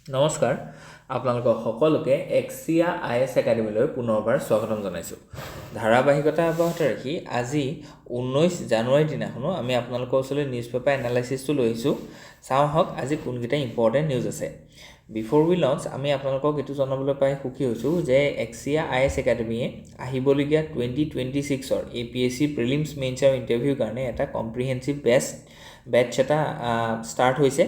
নমস্কাৰ আপোনালোকক সকলোকে এক্সিয়া IAS একাডেমীলৈ পুনৰবাৰ স্বাগতম জনাইছোঁ। ধাৰাবাহিকতা অব্যাহত ৰাখি আজি 19 জানুৱাৰীৰ দিনাখনো আমি আপোনালোকৰ ওচৰলৈ নিউজ পেপাৰ এনালাইচিছটো লৈ আহিছোঁ। চাওঁ হওক আজি কোনকেইটা ইম্পৰ্টেণ্ট নিউজ আছে। বিফৰ উই লঞ্চ আমি আপোনালোকক এইটো জনাবলৈ পাই সুখী হৈছোঁ যে এক্সিয়া IAS একাডেমীয়ে আহিবলগীয়া 2026ৰ APSC প্ৰিলিমছ মেইনছৰ ইণ্টাৰভিউৰ কাৰণে এটা কম্প্ৰিহেনচিভ বেটছ এটা ষ্টাৰ্ট হৈছে,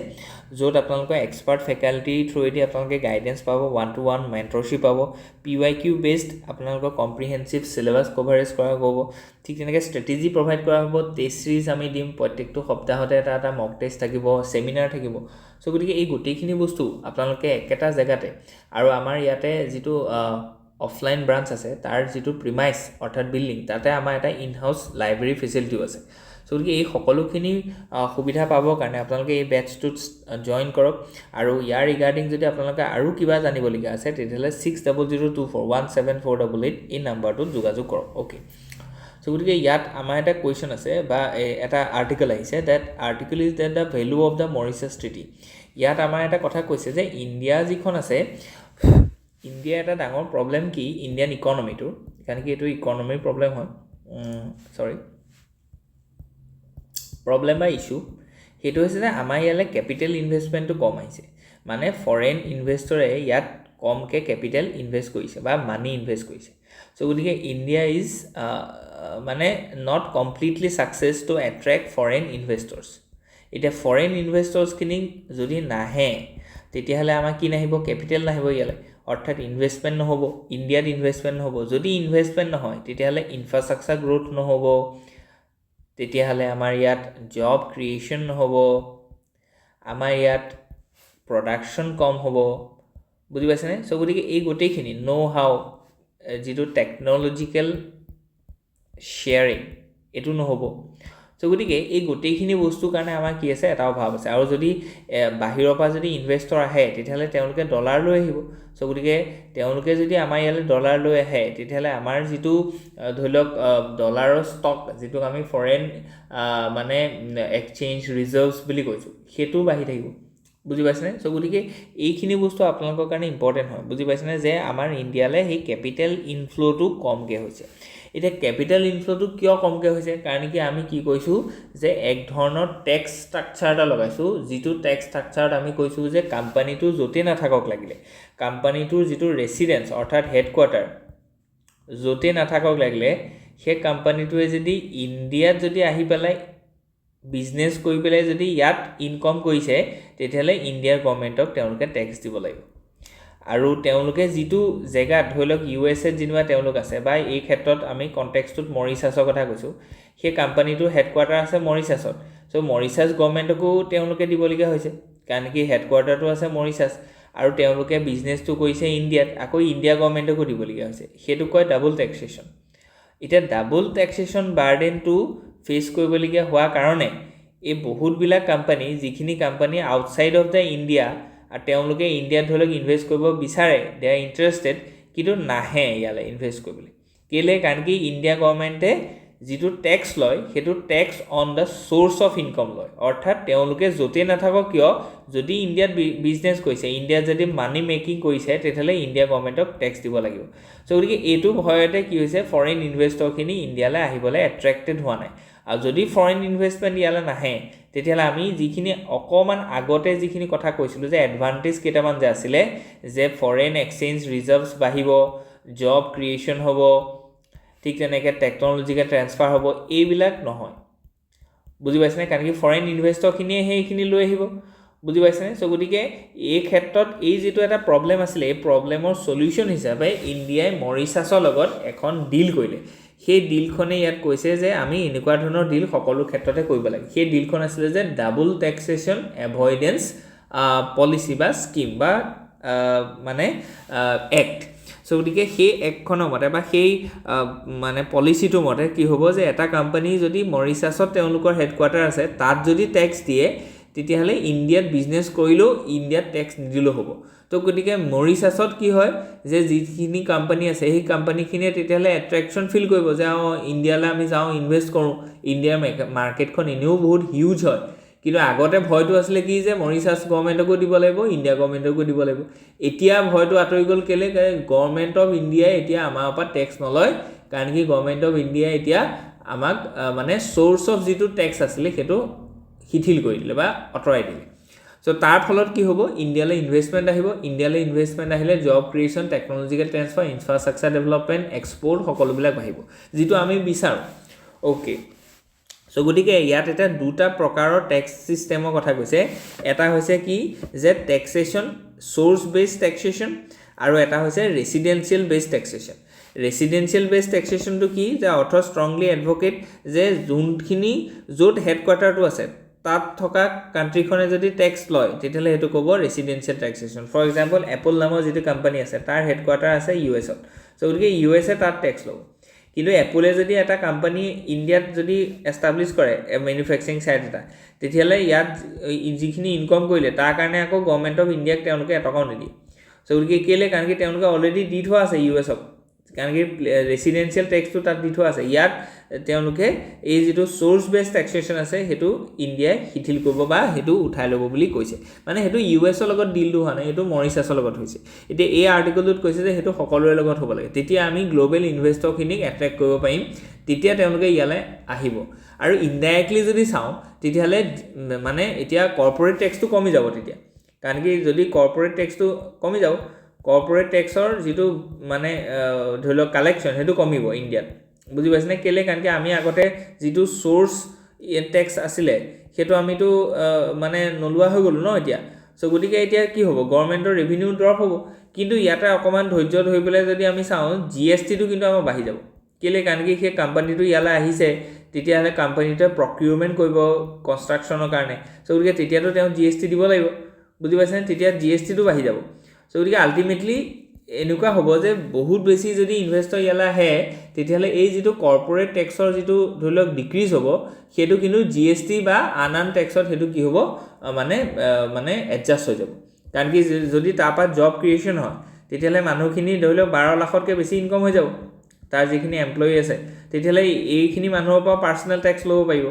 য'ত আপোনালোকৰ এক্সপাৰ্ট ফেকাল্টি থ্ৰুৱেদি আপোনালোকে গাইডেঞ্চ পাব, 1-to-1 মেণ্টৰশ্বিপ পাব, PYQ বেছড আপোনালোকৰ কম্প্ৰিহেনচিভ চিলেবাছ কভাৰেজ কৰা হ'ব। ঠিক তেনেকৈ ষ্ট্ৰেটেজি প্ৰভাইড কৰা হ'ব, টেষ্ট চিৰিজ আমি দিম, প্ৰত্যেকটো সপ্তাহতে এটা মক টেষ্ট থাকিব, ছেমিনাৰ থাকিব। চ' গতিকে এই গোটেইখিনি বস্তু আপোনালোকে একেটা জেগাতে আৰু আমাৰ ইয়াতে যিটো অফলাইন ব্ৰাঞ্চ আছে তাৰ যিটো প্ৰিমাইচ অৰ্থাৎ বিল্ডিং, তাতে আমাৰ এটা ইন হাউচ লাইব্ৰেৰী ফেচিলিটিও আছে। চ' গতিকে এই সকলোখিনি সুবিধা পাবৰ কাৰণে আপোনালোকে এই বেটছটোত জইন কৰক। আৰু ইয়াৰ ৰিগাৰ্ডিং যদি আপোনালোকে আৰু কিবা জানিবলগীয়া আছে তেতিয়াহ'লে 6002417488 এই নাম্বাৰটোত যোগাযোগ কৰক। অ'কে, চ' গতিকে ইয়াত আমাৰ এটা কুৱেশ্যন আছে বা এটা আৰ্টিকেল আহিছে, that article is that the value of the Mauritius treaty. ইয়াত আমাৰ এটা কথা কৈছে যে ইণ্ডিয়া যিখন আছে, ইণ্ডিয়া এটা ডাঙৰ প্ৰব্লেম কি ইণ্ডিয়ান ইকনমিটোৰ, কাৰণ কি এইটো ইকনমিৰ প্ৰব্লেম হয়, প্ৰব্লেম বা ইছ্যু সেইটো হৈছে যে আমাৰ ইয়ালৈ কেপিটেল ইনভেষ্টমেণ্টটো কম আহিছে। মানে ফৰেইন ইনভেষ্টৰে ইয়াত কমকৈ কেপিটেল ইনভেষ্ট কৰিছে বা মানি ইনভেষ্ট কৰিছে। চ' গতিকে ইণ্ডিয়া ইজ মানে not completely success to attract foreign investors. এতিয়া ফৰেইন ইনভেষ্টৰ্ছখিনি যদি নাহে তেতিয়াহ'লে আমাৰ কি নাহিব, কেপিটেল নাহিব ইয়ালৈ, অৰ্থাৎ ইনভেষ্টমেণ্ট নহ'ব, ইণ্ডিয়াত ইনভেষ্টমেণ্ট নহ'ব। যদি ইনভেষ্টমেণ্ট নহয় তেতিয়াহ'লে ইনফ্ৰাষ্ট্ৰাকচাৰ গ্ৰ'থ নহ'ব, তেতিয়াহ'লে আমাৰ ইয়াত জব ক্ৰিয়েশ্যন নহ'ব, আমাৰ ইয়াত প্ৰডাকশ্যন কম হ'ব। বুজি পাইছেনে? চ' গতিকে এই গোটেইখিনি হাউ যিটো টেকন'লজিকেল শ্বেয়াৰিং এইটো নহ'ব। চ' গতিকে এই গোটেইখিনি বস্তুৰ কাৰণে আমাৰ কি আছে, এটা অভাৱ আছে। আৰু যদি বাহিৰৰ পৰা যদি ইনভেষ্টৰ আহে তেতিয়াহ'লে তেওঁলোকে ডলাৰ লৈ আহিব। চ' গতিকে তেওঁলোকে যদি আমাৰ ইয়ালৈ ডলাৰ লৈ আহে তেতিয়াহ'লে আমাৰ যিটো ধৰি লওক ডলাৰৰ ষ্টক, যিটোক আমি ফৰেইন মানে এক্সচেঞ্জ ৰিজাৰ্ভছ বুলি কৈছোঁ, সেইটোও বাঢ়ি থাকিব। বুজি পাইছেনে? চ' গতিকে এইখিনি বস্তু আপোনালোকৰ কাৰণে ইম্পৰ্টেণ্ট হয়। বুজি পাইছেনে যে আমাৰ ইণ্ডিয়ালৈ সেই কেপিটেল ইনফ্ল'টো কমকৈ হৈছে। এতিয়া কেপিটেল ইনফ্ল'টো কিয় কমকৈ হৈছে, কাৰণ কি আমি কি কৈছোঁ যে এক ধৰণৰ টেক্স ষ্ট্ৰাকচাৰ এটা লগাইছোঁ, যিটো টেক্স ষ্ট্ৰাকচাৰত আমি কৈছোঁ যে কোম্পানীটো য'তেই নাথাকক লাগিলে, কোম্পানীটোৰ যিটো ৰেচিডেঞ্চ অৰ্থাৎ হেডকোৱাৰ্টাৰ য'তেই নাথাকক লাগিলে, সেই কোম্পানীটোৱে যদি ইণ্ডিয়াত যদি আহি পেলাই বিজনেছ কৰি পেলাই যদি ইয়াত ইনকম কৰিছে তেতিয়াহ'লে ইণ্ডিয়াৰ গভৰ্ণমেণ্টক তেওঁলোকে টেক্স দিব লাগিব। আৰু তেওঁলোকে যিটো জেগাত, ধৰি লওক USA যেনিবা তেওঁলোক আছে, বা এই ক্ষেত্ৰত আমি কণ্টেক্সটোত মৰিচাছৰ কথা কৈছোঁ, সেই কোম্পানীটোৰ হেডকোৱাৰ্টাৰ আছে মৰিচাছত। চ' মৰিচাছ গভৰ্ণমেণ্টকো তেওঁলোকে দিবলগীয়া হৈছে, কাৰণ কি হেডকোৱাৰ্টাৰটো আছে মৰিচাছ আৰু তেওঁলোকে বিজনেছটো কৰিছে ইণ্ডিয়াত, আকৌ ইণ্ডিয়া গভৰ্ণমেণ্টকো দিবলগীয়া হৈছে। সেইটো কয় ডাবল টেক্সেশ্যন। এতিয়া ডাবল টেক্সেশ্যন বাৰ্ডেনটো ফেচ কৰিবলগীয়া হোৱাৰ কাৰণে এই বহুতবিলাক কোম্পানী, যিখিনি company outside of the India, আৰু তেওঁলোকে ইণ্ডিয়াত ধৰি লওক ইনভেষ্ট কৰিব বিচাৰে, দে আৰ ইণ্টাৰেষ্টেড, কিন্তু নাহে ইয়ালৈ ইনভেষ্ট কৰিবলৈ। কেলৈ? কাৰণ কি ইণ্ডিয়া গভৰ্ণমেণ্টে যিটো টেক্স লয় সেইটো tax on the source of income লয়। অৰ্থাৎ তেওঁলোকে য'তেই নাথাকক কিয়, যদি ইণ্ডিয়াত বিজনেছ কৰিছে, ইণ্ডিয়াত যদি মানি মেকিং কৰিছে, তেতিয়াহ'লে ইণ্ডিয়া গভৰ্ণমেণ্টক টেক্স দিব লাগিব। চ' গতিকে এইটো ভয়তে কি হৈছে, ফৰেইন ইনভেষ্টৰখিনি ইণ্ডিয়ালৈ আহিবলৈ এট্ৰেক্টেড হোৱা নাই। আৰু যদি ফৰেইন ইনভেষ্টমেণ্ট ইয়ালৈ নাহে তেতিয়াহ'লে আমি যিখিনি অকণমান আগতে যিখিনি কথা কৈছিলোঁ যে এডভান্টেজ কেইটামান যে আছিলে, যে ফৰেইন এক্সচেঞ্জ ৰিজাৰ্ভছ বাঢ়িব, জব ক্ৰিয়েশ্যন হ'ব, ঠিক তেনেকৈ টেকন'লজিকেল ট্ৰেন্সফাৰ হ'ব, এইবিলাক নহয়। বুজি পাইছেনে? কাৰণ কি ফৰেইন ইনভেষ্টৰখিনিয়ে সেইখিনি লৈ আহিব। বুজি পাইছেনে? চ' গতিকে এই ক্ষেত্ৰত এই যিটো এটা প্ৰব্লেম আছিলে, এই প্ৰব্লেমৰ চলিউশ্যন হিচাপে ইণ্ডিয়াই মৰিচাছৰ লগত এখন ডিল কৰিলে। সেই ডিলখনে ইয়াত কৈছে যে আমি এনেকুৱা ধৰণৰ ডিল সকলো ক্ষেত্ৰতে কৰিব লাগে। সেই ডিলখন আছিলে যে ডাবল টেক্সেশ্যন এভইডেঞ্চ পলিচি বা স্কিম বা মানে এক্ট। চ' গতিকে সেই এক্টখনৰ মতে বা সেই মানে পলিচিটোৰ মতে কি হ'ব, যে এটা কোম্পানী যদি মৰিচাছত তেওঁলোকৰ হেডকোৱাৰ্টাৰ আছে, তাত যদি টেক্স দিয়ে তেতিয়াহ'লে ইণ্ডিয়াত বিজনেছ কৰিলেও ইণ্ডিয়াত টেক্স নিদিলেও হ'ব। তো গতিকে মৰিচাছত কি হয়, যে যিখিনি কোম্পানী আছে সেই কোম্পানীখিনিয়ে তেতিয়াহ'লে এট্ৰেকশ্যন ফিল কৰিব যে ইণ্ডিয়ালৈ আমি যাওঁ, ইনভেষ্ট কৰোঁ, ইণ্ডিয়াৰ মাৰ্কেটখন এনেও বহুত হিউজ হয়, কিন্তু আগতে ভয়টো আছিলে কি যে মৰিচাছ গভৰ্ণমেণ্টকো দিব লাগিব ইণ্ডিয়া গভৰ্ণমেণ্টকো দিব লাগিব এতিয়া ভয়টো আঁতৰি গ'ল কেলে গভৰ্ণমেণ্ট অফ ইণ্ডিয়াই এতিয়া আমাৰ পৰা টেক্স নলয় কাৰণ কি গভৰ্ণমেণ্ট অফ ইণ্ডিয়াই এতিয়া আমাক মানে চ'ৰ্চ অফ যিটো টেক্স আছিলে সেইটো শিথিল কৰি দিলে বা আঁতৰাই দিলে সো তাৰ ফলত কি হ'ব ইণ্ডিয়ালৈ ইনভেষ্টমেণ্ট আহিব ইণ্ডিয়ালৈ ইনভেষ্টমেণ্ট আহিলে job creation technological transfer infrastructure development export সকলোবিলাক বাঢ়িব যিটো আমি বিচাৰোঁ ওকে সো গতিকে ইয়াত এটা দুটা প্ৰকাৰৰ টেক্স চিষ্টেমৰ কথা কৈছে এটা হৈছে কি যে টেক্সেশ্যন চ'ৰ্চ বেছড টেক্সেশ্যন আৰু এটা হৈছে residential based taxation residential based টেক্সেশ্যনটো কি যে অৰ্থৰ ষ্ট্ৰংলি এডভোকেট যে যোনখিনি য'ত হেডকোৱাৰ্টাৰটো আছে তাত থকা কাণ্ট্ৰিখনে যদি টেক্স লয় তেতিয়াহ'লে সেইটো ক'ব residential taxation for example Apple নামৰ যিটো কোম্পানী আছে তাৰ হেডকোৱাৰ্টাৰ আছে ইউএছত সো গতিকে ইউএছে তাত টেক্স ল'ব কিন্তু এপলে যদি এটা কোম্পানী ইণ্ডিয়াত যদি এষ্টাব্লিছ কৰে মেনুফেকচাৰিং ছাইট এটা তেতিয়াহ'লে ইয়াত যিখিনি ইনকম কৰিলে তাৰ কাৰণে আকৌ গভৰ্ণমেণ্ট অফ ইণ্ডিয়াক তেওঁলোকে এটকাও নিদিয়ে সো গতিকে কেলৈ কাৰণ কি তেওঁলোকে অলৰেডি দি থোৱা আছে ইউএছক কাৰণ কি ৰেচিডেন্সিয়েল টেক্সটো তাত দি থোৱা আছে ইয়াত তেওঁলোকে এই যিটো চ'ৰ্চ বেছড টেক্সেশ্যন আছে সেইটো ইণ্ডিয়াই শিথিল কৰিব বা সেইটো উঠাই ল'ব বুলি কৈছে মানে সেইটো ইউএছৰ লগত ডিলটো হোৱা নাই সেইটো মৰিচাছৰ লগত হৈছে এতিয়া এই আৰ্টিকলটোত কৈছে যে সেইটো সকলোৰে লগত হ'ব লাগে তেতিয়া আমি গ্ল'বেল ইনভেষ্টৰখিনিক এট্ৰেক্ট কৰিব পাৰিম তেতিয়া তেওঁলোকে ইয়ালৈ আহিব আৰু ইনডাইৰেক্টলি যদি চাওঁ তেতিয়াহ'লে মানে এতিয়া কৰ্পৰেট টেক্সটো কমি যাব তেতিয়া কাৰণ কি যদি কৰ্পৰেট টেক্সটো কমি যাব কৰ্পৰেট টেক্সৰ যিটো মানে ধৰি লওক কালেকশ্যন সেইটো কমিব ইণ্ডিয়াত বুজি পাইছেনে কেলৈ কাৰণ কি আমি আগতে যিটো চ'ৰ্চ টেক্স আছিলে সেইটো আমিতো মানে নোলোৱা হৈ গ'লোঁ ন এতিয়া সো গতিকে এতিয়া কি হ'ব গভৰ্ণমেণ্টৰ ৰেভিনিউ ড্ৰপ হ'ব কিন্তু ইয়াতে অকণমান ধৈৰ্য ধৰি পেলাই যদি আমি চাওঁ জিএছটিটো কিন্তু আমাৰ বাঢ়ি যাব কেলৈ কাৰণ কি সেই কোম্পানীটো ইয়ালৈ আহিছে তেতিয়াহ'লে কোম্পানীটোৱে প্ৰকিউৰমেণ্ট কৰিব কনষ্ট্ৰাকশ্যনৰ কাৰণে সো গতিকে তেতিয়াতো তেওঁ জিএছটি দিব লাগিব বুজি পাইছেনে তেতিয়া জিএছটিটো বাঢ়ি যাব সো গতিকে আল্টিমেটলি এনেকুৱা হ'ব যে বহুত বেছি যদি ইনভেষ্টৰ ইয়ালৈ আহে তেতিয়াহ'লে এই যিটো কৰ্পৰেট টেক্সৰ যিটো ধৰি লওক ডিক্ৰিজ হ'ব সেইটো কিন্তু জিএছটি বা আন টেক্সত সেইটো কি হ'ব মানে এডজাষ্ট হৈ যাব কাৰণ কি যদি তাৰপৰা জব ক্ৰিয়েশ্যন হয় তেতিয়াহ'লে মানুহখিনি ধৰি লওক 12 লাখতকৈ বেছি ইনকম হৈ যাব তাৰ যিখিনি এমপ্লয়ি আছে তেতিয়াহ'লে এইখিনি মানুহৰ পৰা পাৰ্চনেল টেক্স ল'ব পাৰিব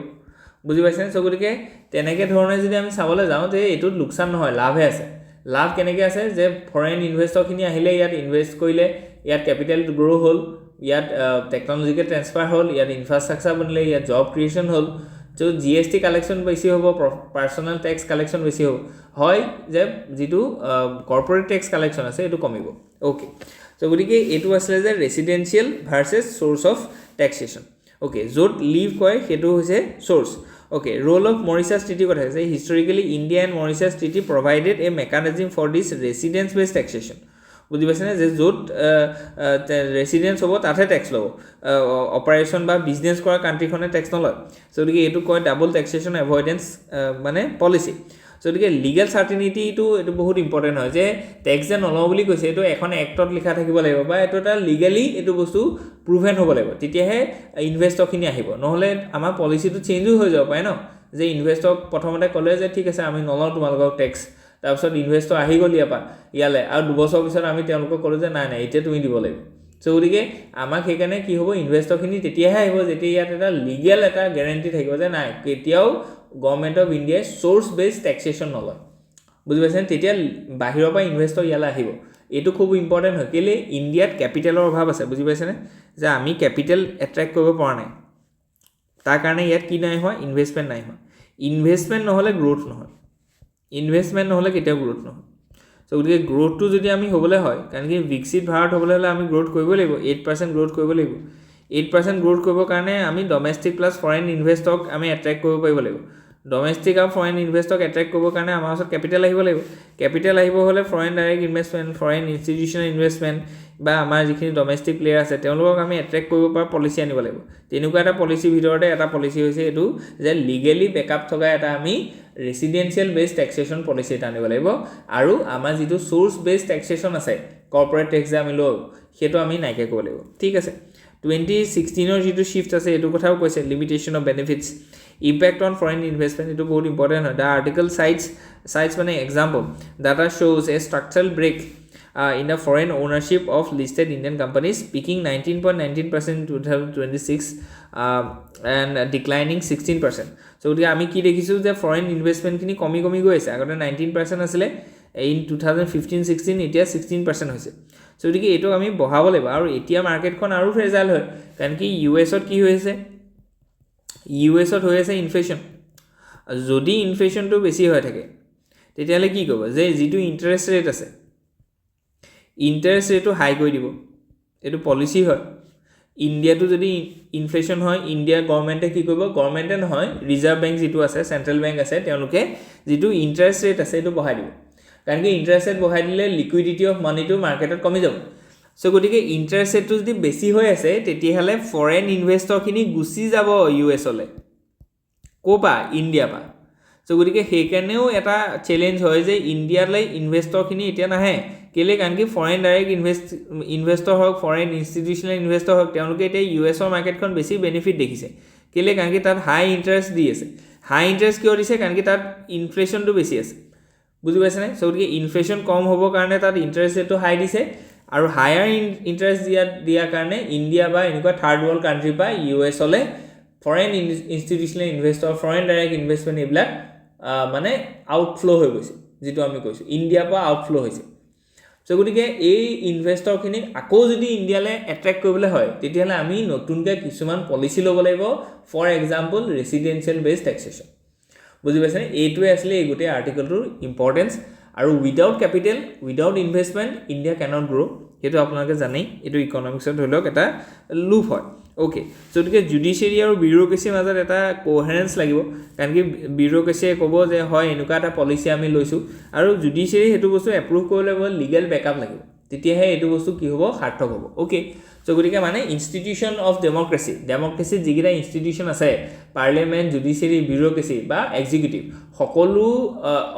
বুজি পাইছেনে সো গতিকে তেনেকৈ ধৰণে যদি আমি চাবলৈ যাওঁ যে এইটোত লোকচান নহয় লাভহে আছে লাভ কেনেকৈ আছে যে ফৰেইন ইনভেষ্টৰখিনি আহিলে ইয়াত ইনভেষ্ট কৰিলে ইয়াত কেপিটেল গ্ৰ' হ'ল ইয়াত টেকনলজিকেল ট্ৰেন্সফাৰ হ'ল ইয়াত ইনফ্ৰাষ্ট্ৰাকচাৰ বনিলে ইয়াত জব ক্ৰিয়েশ্যন হ'ল চ' জিএছটি কালেকশ্যন বেছি হ'ব পাৰ্চনেল টেক্স কালেকশ্যন বেছি হ'ব হয় যে যিটো কৰ্পৰেট টেক্স কালেকশ্যন আছে এইটো কমিব অ'কে চ' গতিকে এইটো আছিলে যে residential versus source of taxation okay য'ত লিভ কয় সেইটো হৈছে source Okay, role of Mauritius Treaty কথা আছে historically India and Mauritius Treaty provided a mechanism for this residence based taxation বুজি পাইছেনে যে য'ত ৰেচিডেন্স হ'ব তাতে টেক্স ল'ব অপাৰেশ্যন বা বিজনেছ কৰা কাণ্ট্ৰিখনে টেক্স নলয় চ' গতিকে এইটো কয় ডাবল টেক্সেশ্যন এভইডেন্স মানে পলিচি চ' গতিকে লিগেল চাৰ্টিনিটিটো এইটো বহুত ইম্পৰ্টেণ্ট হয় যে টেক্স যে নলওঁ বুলি কৈছে এইটো এখন এক্টত লিখা থাকিব লাগিব বা এইটো এটা লিগেলি এইটো বস্তু প্ৰুভেন হ'ব লাগিব তেতিয়াহে ইনভেষ্টৰখিনি আহিব নহ'লে আমাৰ পলিচিটো চেঞ্জো হৈ যাব পাৰে ন যে ইনভেষ্টৰক প্ৰথমতে ক'লে যে ঠিক আছে আমি নলওঁ তোমালোকক টেক্স তাৰপিছত ইনভেষ্টৰ আহি গ'ল ইয়ালৈ আৰু 2 বছৰ পিছত আমি তেওঁলোকক ক'লোঁ যে নাই এতিয়া তুমি দিব লাগিব চ' গতিকে আমাক সেইকাৰণে কি হ'ব ইনভেষ্টৰখিনি তেতিয়াহে আহিব যেতিয়া ইয়াত এটা লিগেল এটা গেৰেণ্টি থাকিব যে নাই কেতিয়াও গভৰ্ণমেণ্ট অফ ইণ্ডিয়াই চ'ৰ্চ বেছড টেক্সেশ্যন নলয় বুজি পাইছেনে তেতিয়া বাহিৰৰ পৰা ইনভেষ্টৰ ইয়ালৈ আহিব এইটো খুব ইম্পৰ্টেণ্ট হয় কেলৈ ইণ্ডিয়াত কেপিটেলৰ অভাৱ আছে বুজি পাইছেনে যে আমি কেপিটেল এট্ৰেক্ট কৰিব পৰা নাই তাৰ কাৰণে ইয়াত কি নাই হোৱা ইনভেষ্টমেণ্ট নাই হোৱা ইনভেষ্টমেণ্ট নহ'লে গ্ৰ'থ নহয় ইনভেষ্টমেণ্ট নহ'লে কেতিয়াও গ্ৰ'থ নহয় চ' গতিকে গ্ৰ'থটো যদি আমি হ'বলৈ হয় কাৰণ কি বিকশিত ভাৰত হ'বলৈ হ'লে আমি গ্ৰ'থ কৰিব লাগিব 8% গ্ৰ'থ কৰিব লাগিব 8% গ্ৰ'থ কৰিবৰ কাৰণে আমি ডমেষ্টিক প্লাছ ফৰেইন ইনভেষ্টৰক আমি এট্ৰেক্ট কৰিব পাৰিব লাগিব ডমেষ্টিক আৰু ফৰেইন ইনভেষ্টৰক এট্ৰেক্ট কৰিবৰ কাৰণে আমাৰ ওচৰত কেপিটেল আহিব লাগিব কেপিটেল আহিব হ'লে foreign direct investment foreign institutional investment বা আমাৰ যিখিনি ডমেষ্টিক প্লেয়াৰ আছে তেওঁলোকক আমি এট্ৰেক্ট কৰিব পৰা পলিচি আনিব লাগিব তেনেকুৱা এটা পলিচিৰ ভিতৰতে এটা পলিচি হৈছে এইটো যে লিগেলি বেকআপ থকা এটা আমি ৰেচিডেন্সিয়েল বেছড টেক্সেশ্যন পলিচি এটা আনিব লাগিব আৰু আমাৰ যিটো চ'ৰ্চ বেছড টেক্সেশ্যন আছে কৰ্পৰেট টেক্স যে আমি লওঁ সেইটো আমি নাইকিয়া কৰিব লাগিব ঠিক আছে 2016 যিটো শিফ্ট আছে এইটো কথাও কৈছে limitation of benefits impact on foreign investment itu bahut important hoy the article cites mane example data shows a structural break in the foreign ownership of listed Indian companies, peaking 19.19% in 2026 and declining 16%. So গতিকে আমি কি দেখিছোঁ যে foreign ইনভেষ্টমেণ্টখিনি কমি গৈ আছে আগতে 19% আছিলে ইন 2015-16 এতিয়া 16% হৈছে so গতিকে এইটো আমি বঢ়াব লাগিব আৰু এতিয়া মাৰ্কেটখন আৰু ফ্ৰেজাইল হয় কাৰণ কি ইউএছত কি হৈ আছে ইউএছত হৈ আছে ইনফ্লেশ্যন যদি ইনফ্লেশ্যনটো বেছি হৈ থাকে তেতিয়াহ'লে কি কৰিব যে যিটো ইণ্টাৰেষ্ট ৰেট আছে ইণ্টাৰেষ্ট ৰেটটো হাই কৰি দিব এইটো পলিচি হয় ইণ্ডিয়াটো যদি ইনফ্লেশ্যন হয় ইণ্ডিয়া গভৰ্ণমেণ্টে কি কৰিব গভৰ্ণমেণ্টে নহয় ৰিজাৰ্ভ বেংক যিটো আছে চেণ্ট্ৰেল বেংক আছে তেওঁলোকে যিটো ইণ্টাৰেষ্ট ৰেট আছে এইটো বঢ়াই দিব কাৰণ কি ইণ্টাৰেষ্ট ৰেট বঢ়াই দিলে লিকুইডিটি অফ মানিটো মাৰ্কেটত কমি যাব so গতিকে ইণ্টাৰেষ্ট ৰেটটো যদি বেছি হৈ আছে তেতিয়াহ'লে ফৰেইন ইনভেষ্টৰখিনি গুচি যাব ইউএছলৈ ক'পা ইণ্ডিয়া পা so গতিকে সেইকাৰণেও এটা চেলেঞ্জ হয় যে ইণ্ডিয়ালৈ ইনভেষ্টৰখিনি এতিয়া নাহে কেলে কাৰণ কি ফৰেইন ডাইৰেক্ট ইনভেষ্টৰ হওক ফৰেইন ইনষ্টিটিউচনেল ইনভেষ্টৰ হওক তেওঁলোকে এতিয়া ইউএছৰ মাৰ্কেটখন বেছি বেনিফিট দেখিছে কেলে কাৰণ কি তাত হাই ইণ্টাৰেষ্ট দি আছে হাই ইণ্টাৰেষ্ট কিয় দিছে কাৰণ কি তাত ইনফ্লেশ্যনটো বেছি আছে বুজি পাইছেনে so গতিকে ইনফ্লেশ্যন কম হ'বৰ কাৰণে তাত ইণ্টাৰেষ্ট ৰেটটো হাই দিছে আৰু হায়াৰ ইণ্টাৰেষ্ট দিয়াৰ কাৰণে ইণ্ডিয়া বা এনেকুৱা থাৰ্ড ৱৰ্ল্ড কাণ্ট্ৰি বা ইউএছলৈ foreign institutional investor foreign direct investment এইবিলাক মানে আউটফ্ল' হৈ গৈছে যিটো আমি কৈছোঁ ইণ্ডিয়াৰ পৰা আউটফ্ল' হৈছে so গতিকে এই ইনভেষ্টৰখিনিক আকৌ যদি ইণ্ডিয়ালৈ এট্ৰেক্ট কৰিবলৈ হয় তেতিয়াহ'লে আমি নতুনকৈ কিছুমান পলিচি ল'ব লাগিব for example residential based taxation বুজি পাইছেনে এইটোৱে আছিলে এই গোটেই আৰ্টিকলটোৰ ইম্পৰ্টেঞ্চ আৰু without capital without investment India cannot grow' সেইটো আপোনালোকে জানেই এইটো ইকনমিক্সত ধৰি লওক এটা লুপ হয় অ'কে so গতিকে জুডিচিয়াৰী আৰু বিউৰ'ক্ৰেচিৰ মাজত এটা কোহেৰেঞ্চ লাগিব কাৰণ কি বিউৰ'ক্ৰেচিয়ে ক'ব যে হয় এনেকুৱা এটা পলিচি আমি লৈছোঁ আৰু জুডিচিয়াৰী সেইটো বস্তু এপ্ৰুভ কৰিবলৈ লিগেল বেকআপ লাগিব তেতিয়াহে এইটো বস্তু কি হ'ব সাৰ্থক হ'ব অ'কে so গতিকে মানে ইনষ্টিটিউশ্যন অফ ডেমক্ৰেচিত যিকেইটা ইনষ্টিটিউশ্যন আছে পাৰ্লিয়ামেণ্ট জুডিচিয়াৰী বিউৰ'ক্ৰেচি বা এক্সিকিউটিভ সকলো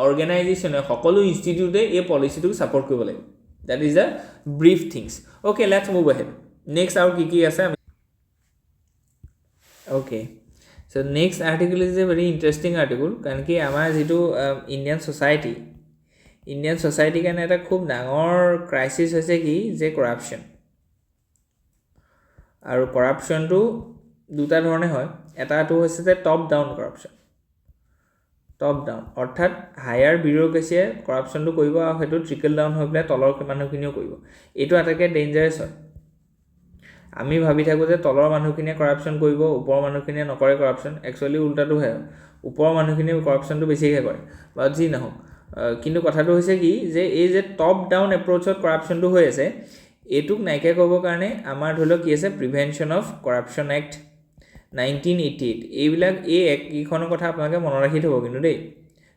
অৰ্গেনাইজেশ্যনে সকলো ইনষ্টিটিউটে এই পলিচিটোক ছাপৰ্ট কৰিব লাগিব that is the brief things okay let's move ahead next আৰু কি আছে okay so next article is a very interesting article কাৰণ কি আমাৰ যেটো ইণ্ডিয়ান সোসাইটি কাৰণে এটা খুব ডাঙৰ ক্ৰাইসিস হৈছে কি যে কৰাপশন আৰু কৰাপশনটো দুটা ধৰণে হয় এটাটো হৈছে যে টপ ডাউন কৰাপশন টপ ডাউন অৰ্থাৎ হায়াৰ বিউৰ'ক্ৰেচিয়ে কৰাপশনটো কৰিব আৰু হেতু ট্ৰিকল ডাউন হৈ পেলাই তলৰ মানুহখিনিও কৰিব এইটো আটাইকে ডেঞ্জাৰাছ হয় আমি ভাবি থাকো যে তলৰ মানুহখিনিয়ে কৰাপশন কৰিব ওপৰৰ মানুহখিনিয়ে নকৰে কৰাপশন একচুয়ালি উল্টাটো হয় ওপৰৰ মানুহখিনিয়ে কৰাপশনটো বেছিকৈ কৰে বা যি নহওক কিন্তু কথাটো হৈছে কি যে এই যে টপ ডাউন এপ্ৰ'চত কৰাপশনটো হৈ আছে এটুক নাইকিয়া কৰিবৰ কাৰণে আমাৰ ধৰি লওক কি আছে প্ৰিভেনশ্যন অফ কৰাপশন এক্ট 1988 এইবিলাক এই একখনৰ কথা আপোনালোকে মনত ৰাখি থ'ব কিন্তু দেই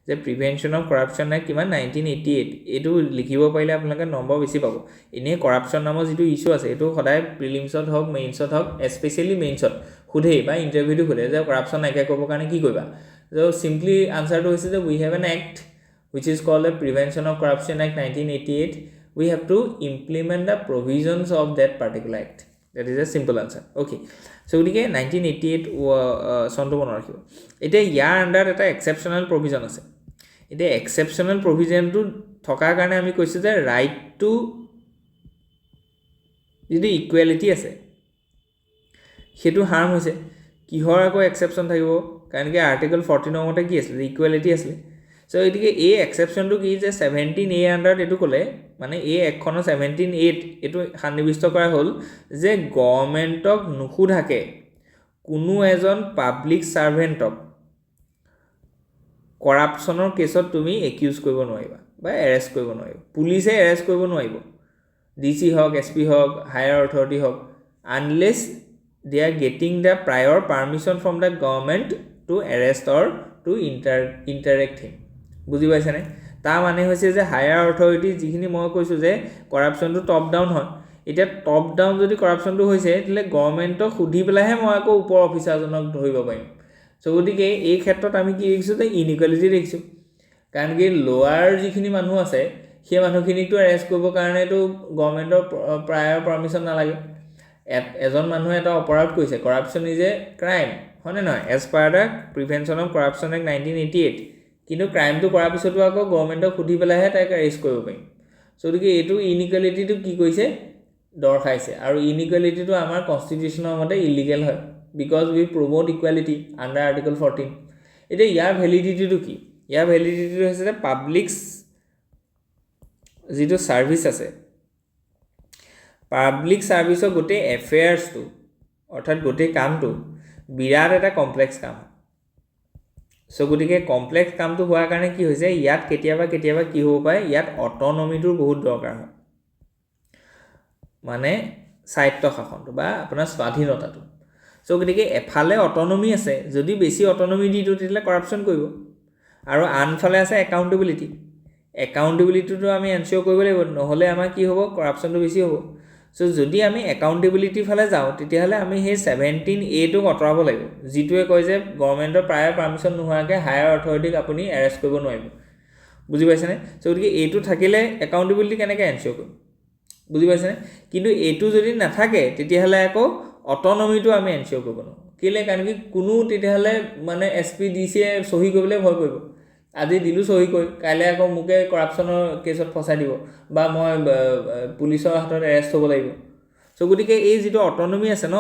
যে প্ৰিভেনশ্যন অফ কৰাপশন এক্ট কিমান 1988 এইটো লিখিব পাৰিলে আপোনালোকে নম্বৰ বেছি পাব এনেই কৰাপশন নামৰ যিটো ইছ্যু আছে এইটো সদায় প্ৰিলিমছত হওক মেইনছত হওক স্পেচিয়েলি মেইনছত সোধেই বা ইণ্টাৰভিউটো সোধে যে কৰাপশন নাইকিয়া কৰিবৰ কাৰণে কি কৰিবা তো চিম্পলি আনচাৰটো হৈছে যে we have an act which is called the Prevention of Corruption Act 1988 we have to implement the provisions of that particular act that is a simple answer okay so গতিকে 1988 সনটো মনত ৰাখিব এতিয়া ইয়াৰ আন্ডাৰ এটা exceptional provision আছে এতিয়া exceptional প্ৰভিজনটো থকাৰ কাৰণে আমি কৈছোঁ যে ৰাইট টু যদি ইকুৱেলিটি আছে সেইটো হাৰ্ম হৈছে কিহৰ আকৌ এক্সেপচন থাকিব কাৰণ কি আৰ্টিকল 14 মতে কি আছিল ইকুৱেলিটি আছিল so এটিকে এই এক্সেপচনটো কি যে 17A আন্ডাৰত এটো ক'লে মানে এই একখনৰ 17A এটো সন্নিবিষ্ট কৰা হ'ল যে গভৰ্ণমেণ্টক নুখুধাকে কোনো এজন পাব্লিক সাৰ্ভেন্টক কৰাপশনৰ কেছত তুমি একিউজ কৰিব নোৱাৰিবা বা এৰেষ্ট কৰিব নোৱাৰিবা পুলিচে এৰেষ্ট কৰিব নোৱাৰিব ডিসি হক এসপি হক হায়াৰ অথৰিটি হক unless they are getting the prior permission from the government to arrest or to interact him বুজি পাইছানে তা মানে হৈছে যে হায়াৰ অথৰিটি যিখিনি মই কৈছো যে কৰাপশনটো টপ ডাউন হয় এটা টপ ডাউন যদি কৰাপশনটো হৈছে তেলে গভৰ্ণমেণ্টক খুধি পেলাহে মই আকৌ ওপৰ অফিচাৰজনক ধৰিব পাৰিম সো গতিকে এই ক্ষেত্ৰত আমি কি দেখিছো যে ইনইকুৱেলিটি দেখিছো কাৰণ কি লোৱাৰ যিখিনি মানুহ আছে সেই মানুহখিনিকটো এৰেষ্ট কৰিবৰ কাৰণে তো গভৰ্ণমেণ্টৰ প্ৰায়ৰ পাৰমিশন নালাগে এজন মানুহ এটা অপৰাধ কৰিছে কৰাপশন ইজ এ ক্ৰাইম হয়নে নহয় as per the prevention of corruption act 1988 কিন্তু ক্ৰাইমটো কৰাৰ পিছতো আকৌ গভৰ্ণমেণ্টক খুধি পেলাহে তাক এৰেষ্ট কৰিব পাৰিম চ' গতিকে এইটো ইনইকুৱেলিটিটো কি কৰিছে দৰ্শাইছে আৰু ইনইকুৱেলিটিটো আমাৰ কনষ্টিটিউশ্যনৰ মতে ইলিগেল হয় because we promote equality under article 14 এতিয়া ইয়াৰ ভেলিডিটিটো কি ইয়াৰ ভেলিডিটিটো হৈছে যে পাব্লিক যিটো ছাৰ্ভিচ আছে পাব্লিক ছাৰ্ভিচৰ গোটেই এফেয়াৰ্ছটো অৰ্থাৎ গোটেই কামটো বিৰাট এটা কমপ্লেক্স কাম চ' গতিকে কমপ্লেক্স কামটো হোৱাৰ কাৰণে কি হৈছে ইয়াত কেতিয়াবা কি হ'ব পাৰে ইয়াত অট'নমিটোৰ বহুত দৰকাৰ হয় মানে স্বায়ত্ত শাসনটো বা আপোনাৰ স্বাধীনতাটো চ' গতিকে এফালে অট'নমি আছে যদি বেছি অট'নমি দি দিওঁ তেতিয়াহ'লে কৰাপশ্যন কৰিব আৰু আনফালে আছে একাউণ্টেবিলিটিটো আমি এনচিয়'ৰ কৰিব লাগিব নহ'লে আমাৰ কি হ'ব কৰাপশ্যনটো বেছি হ'ব চ' যদি আমি একাউণ্টেবিলিটিৰ ফালে যাওঁ তেতিয়াহ'লে আমি সেই 17A টোক আঁতৰাব লাগিব যিটোৱে কয় যে গভৰ্ণমেণ্টৰ প্ৰায় পাৰ্মিশ্যন নোহোৱাকৈ হায়াৰ অথৰিটিক আপুনি এৰেষ্ট কৰিব নোৱাৰিব বুজি পাইছেনে চ' গতিকে এইটো থাকিলে একাউণ্টেবিলিটি কেনেকৈ এনচিয়'ৰ কৰিম বুজি পাইছেনে কিন্তু এইটো যদি নাথাকে তেতিয়াহ'লে আকৌ অট'নমিটো আমি এনচিয়'ৰ কৰিব নোৱাৰোঁ কেলৈ কাৰণ কি কোনো তেতিয়াহ'লে মানে SP DC চহী কৰিবলৈ ভয় কৰিব আজি দিলোঁ চহী কৰি কাইলৈ আকৌ মোকে কৰাপশ্যনৰ কেছত ফচাই দিব বা মই পুলিচৰ হাতত এৰেষ্ট হ'ব লাগিব চ' গতিকে এই যিটো অট'নমি আছে ন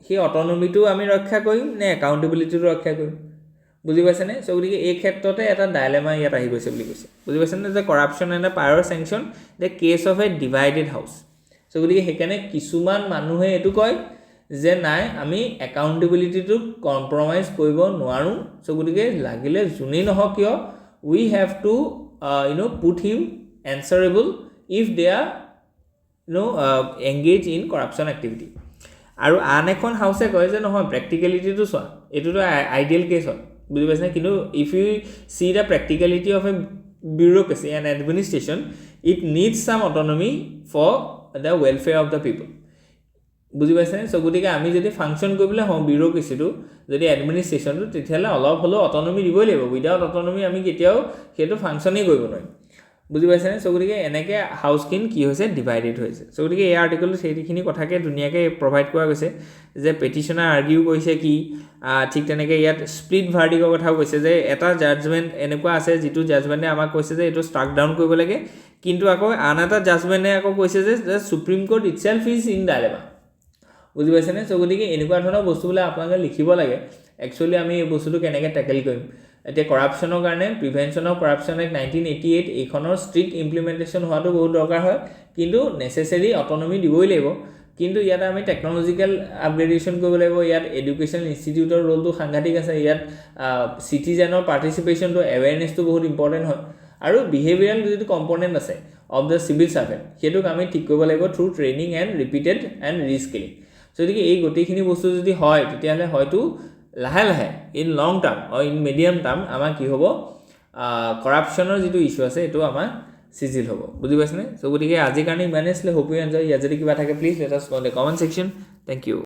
সেই অট'নমিটো আমি ৰক্ষা কৰিম নে একাউণ্টেবিলিটিটো ৰক্ষা কৰিম বুজি পাইছেনে চ' গতিকে এই ক্ষেত্ৰতে এটা ডাইলেমা ইয়াত আহি গৈছে বুলি কৈছে বুজি পাইছেনে যে corruption and power sanction the case of a divided house so' গতিকে সেইকাৰণে কিছুমান মানুহে এইটো কয় যে নাই আমি একাউণ্টেবিলিটিটোক কম্প্ৰমাইজ কৰিব নোৱাৰোঁ চ' গতিকে লাগিলে যোনেই নহওক কিয় we have to put him answerable if they are engage in corruption activity আৰু আন এখন হাউচে কয় যে নহয় প্ৰেক্টিকেলিটিটো চোৱা এইটোতো আইডিয়েল কেছ হয় বুজি পাইছেনে কিন্তু if you see the practicality of a bureaucracy and administration it needs some autonomy for the welfare of the people বুজি পাইছেনে চ' গতিকে আমি যদি ফাংচন কৰিবলৈ হওঁ বিউৰ'ক্ৰেচিটো যদি এডমিনিষ্ট্ৰেশ্যনটো তেতিয়াহ'লে অলপ হ'লেও অট'নমি দিবই লাগিব উইদাউট অট'নমি আমি কেতিয়াও সেইটো ফাংচনেই কৰিব নোৱাৰিম বুজি পাইছেনে চ' গতিকে এনেকৈ হাউচখিনি কি হৈছে ডিভাইডেড হৈছে চ' গতিকে এই আৰ্টিকলটো সেইখিনি কথাকে ধুনীয়াকৈ প্ৰভাইড কৰা গৈছে যে পেটিশ্যনাৰ আৰ্গিউ কৰিছে কি ঠিক তেনেকৈ ইয়াত স্প্লিট ভাৰ্ডিকৰ কথাও কৈছে যে এটা জাজমেণ্ট এনেকুৱা আছে যিটো জাজমেণ্টে আমাক কৈছে যে এইটো ষ্ট্ৰাক ডাউন কৰিব লাগে কিন্তু আকৌ আন এটা জাজমেণ্টে আকৌ কৈছে যে Supreme Court itself is in dilemma বুজি পাইছেনে চ' গতিকে এনেকুৱা ধৰণৰ বস্তুবিলাক আপোনালোকে লিখিব লাগে একচুৱেলি আমি এই বস্তুটো কেনেকৈ টেকেল কৰিম এতিয়া কৰাপশ্যনৰ কাৰণে প্ৰিভেনশ্যন অফ কৰাপশ্যন এক্ট 1988 এইখনৰ ষ্ট্ৰিক্ট ইমপ্লিমেণ্টেশ্যন হোৱাটো বহুত দৰকাৰ হয় কিন্তু নেচেচেৰী অট'নমি দিবই লাগিব কিন্তু ইয়াত আমি টেকন'লজিকেল আপগ্ৰেডেশ্যন কৰিব লাগিব ইয়াত এডুকেশ্যন ইনষ্টিটিউটৰ ৰোলটো সাংঘাতিক আছে ইয়াত চিটিজেনৰ পাৰ্টিচিপেশ্যনটো এৱেৰনেছটো বহুত ইম্পৰ্টেণ্ট হয় আৰু বিহেভিয়াৰেল যিটো কম্পনেণ্ট আছে অফ দ্য চিভিল ছাৰ্ভেণ্ট সেইটোক আমি ঠিক কৰিব লাগিব through training and repeated and reskilling গতিকে এই গোটেইখিনি বস্তু যদি হয় তেতিয়াহ'লে হয়তো লাহে লাহে in long term in medium term আমাৰ কি হ'ব কৰাপশ্যনৰ যিটো ইছ্যু আছে এইটো আমাৰ চিজিল হ'ব বুজি পাইছেনে চ' গতিকে আজিৰ কাৰণে ইমানেই আছিলে হোপ ইউ এনজয় ইয়াত যদি কিবা থাকে please let us know in the comment section thank U